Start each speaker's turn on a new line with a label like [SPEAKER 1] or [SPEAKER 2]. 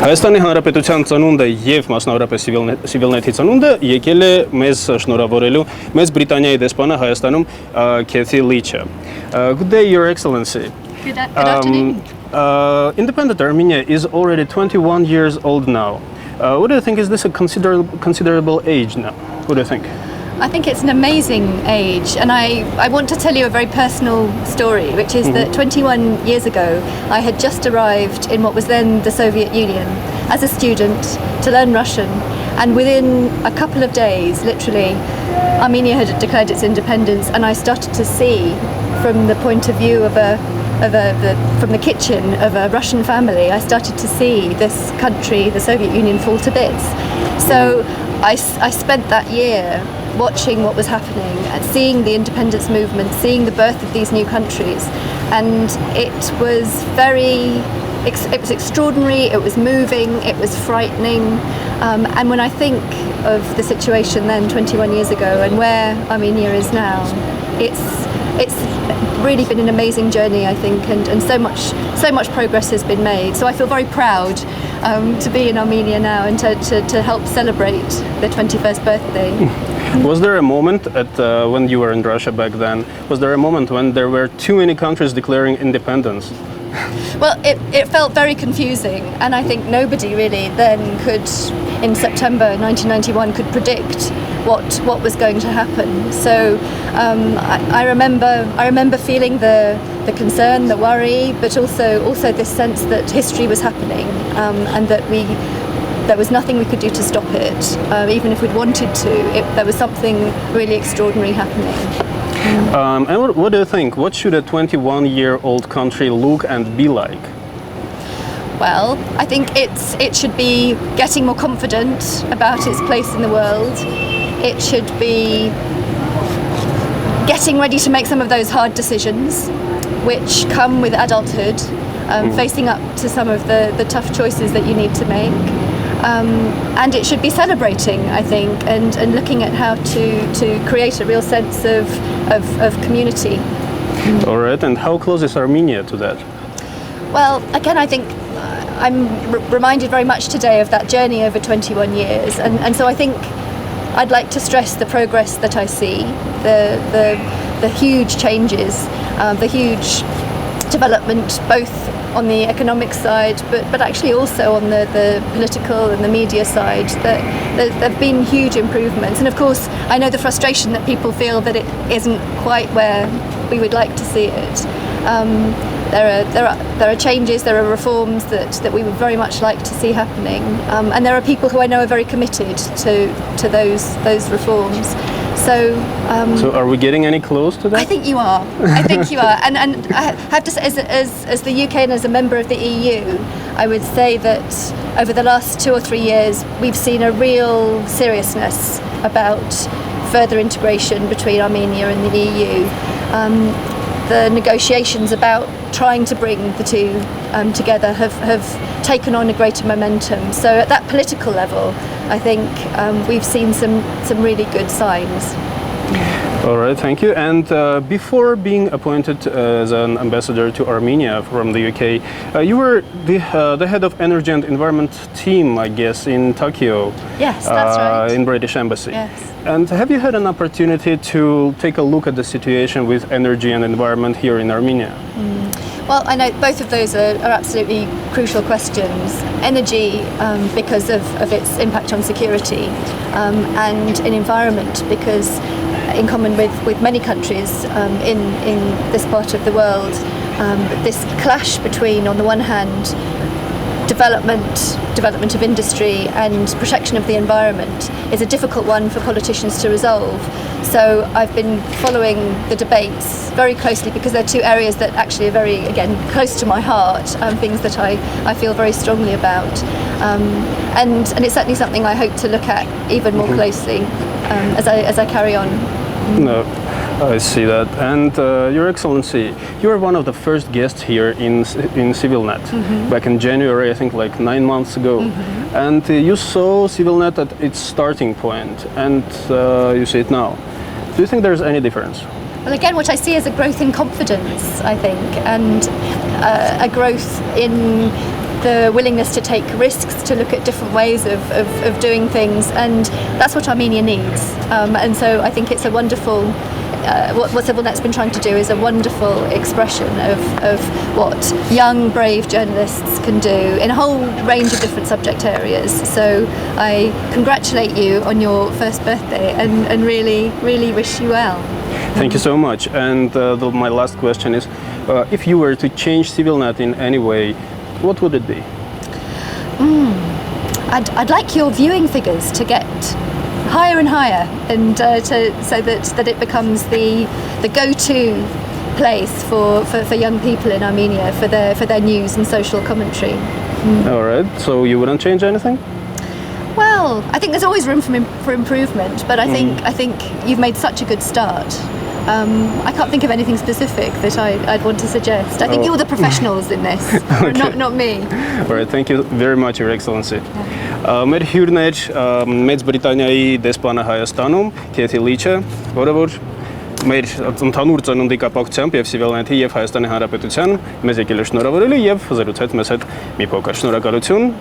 [SPEAKER 1] Հայաստանի Հանրապետության ծնունդը եւ մասնավորապես CivilNet-ի ծնունդը եկել է մեզ շնորհավորելու Մեծ Բրիտանիայի դեսպանը Հայաստանում Kathy Leach-ը. Good day, Your Excellency.
[SPEAKER 2] Good afternoon.
[SPEAKER 1] Independent Armenia is already 21 years old now. What do you think? Is this a considerable age now? What do you think?
[SPEAKER 2] I think it's an amazing age, and I want to tell you a very personal story, which is that 21 years ago I had just arrived in what was then the Soviet Union as a student to learn Russian, and within a couple of days, literally, Armenia had declared its independence, and I started to see from the point of view of from the kitchen of a Russian family, I started to see this country, the Soviet Union, fall to bits. So I spent that year watching what was happening and seeing the independence movement, seeing the birth of these new countries, and it was extraordinary, it was moving, it was frightening, and when I think of the situation then 21 years ago and where Armenia is now, it's really been an amazing journey, I think, and so much progress has been made. So I feel very proud to be in Armenia now and to help celebrate their 21st birthday.
[SPEAKER 1] Was there a moment when you were in Russia back then, was there a moment when there were too many countries declaring independence?
[SPEAKER 2] Well, it felt very confusing, and I think nobody really then could, in September 1991, could predict what was going to happen. So I remember feeling the concern, the worry, but also this sense that history was happening, and that there was nothing we could do to stop it, even if we'd wanted to. There was something really extraordinary happening.
[SPEAKER 1] And what do you think? What should a 21-year-old country look and be like?
[SPEAKER 2] Well, I think it should be getting more confident about its place in the world. It should be getting ready to make some of those hard decisions which come with adulthood, facing up to some of the tough choices that you need to make. And it should be celebrating, I think, and looking at how to create a real sense of community.
[SPEAKER 1] All right, and how close is Armenia to that?
[SPEAKER 2] Well, again, I think I'm reminded very much today of that journey over 21 years, and so I think I'd like to stress the progress that I see, the huge changes, the huge development, both on the economic side, but actually also on the political and the media side. That there have been huge improvements, and of course I know the frustration that people feel that it isn't quite where we would like to see it. There are changes, there are reforms that we would very much like to see happening, and there are people who I know are very committed to those reforms. So
[SPEAKER 1] are we getting any close to that?
[SPEAKER 2] I think you are. I think you are. And I have to say, as the UK and as a member of the EU, I would say that over the last 2 or 3 years, we've seen a real seriousness about further integration between Armenia and the EU. The negotiations about trying to bring the two together have taken on a greater momentum. So at that political level, I think we've seen some really good signs.
[SPEAKER 1] All right, thank you. And before being appointed as an ambassador to Armenia from the UK, you were the head of energy and environment team, I guess, in Tokyo.
[SPEAKER 2] Yes, that's right.
[SPEAKER 1] In British Embassy.
[SPEAKER 2] Yes.
[SPEAKER 1] And have you had an opportunity to take a look at the situation with energy and environment here in Armenia?
[SPEAKER 2] Well, I know both of those are absolutely crucial questions. Energy, because of its impact on security, and in environment, because in common with many countries in this part of the world, this clash between, on the one hand, development of industry and protection of the environment is a difficult one for politicians to resolve. So I've been following the debates very closely because they're two areas that actually are very, again, close to my heart, things that I feel very strongly about. And it's certainly something I hope to look at even more closely as I carry on.
[SPEAKER 1] No, I see that. And Your Excellency, you were one of the first guests here in CivilNet back in January, I think like 9 months ago. And you saw CivilNet at its starting point, and you see it now. Do you think there's any difference?
[SPEAKER 2] Well, again, what I see is a growth in confidence, I think, and a growth in the willingness to take risks, to look at different ways of doing things, and that's what Armenia needs. And so I think it's a wonderful, what CivilNet's been trying to do is a wonderful expression of what young, brave journalists can do in a whole range of different subject areas. So I congratulate you on your first birthday and really, really wish you well.
[SPEAKER 1] Thank you so much. And my last question is, if you were to change CivilNet in any way, what would it be?
[SPEAKER 2] I'd like your viewing figures to get higher and higher, and so that it becomes the go-to place for young people in Armenia for their news and social commentary.
[SPEAKER 1] All right. So you wouldn't change anything?
[SPEAKER 2] Well, I think there's always room for improvement, but I think you've made such a good start. I can't think of anything specific that I'd want to suggest. I think you're the professionals in this,
[SPEAKER 1] Okay.
[SPEAKER 2] not me.
[SPEAKER 1] All right, thank you very much, Your Excellency. Մեր հյուրն էր Մեծ Բրիտանիայի դեսպանը Հայաստանում, Քեթի Լիչը, որը որ մեր ընդհանուր ծնունդի կապակցությամբ եւ CivilNet-ի եւ Հայաստանի Հանրապետության մեզ եկել է շնորհավորելու եւ զրուցեց մեզ հետ մի փոքր։ Շնորհակալություն։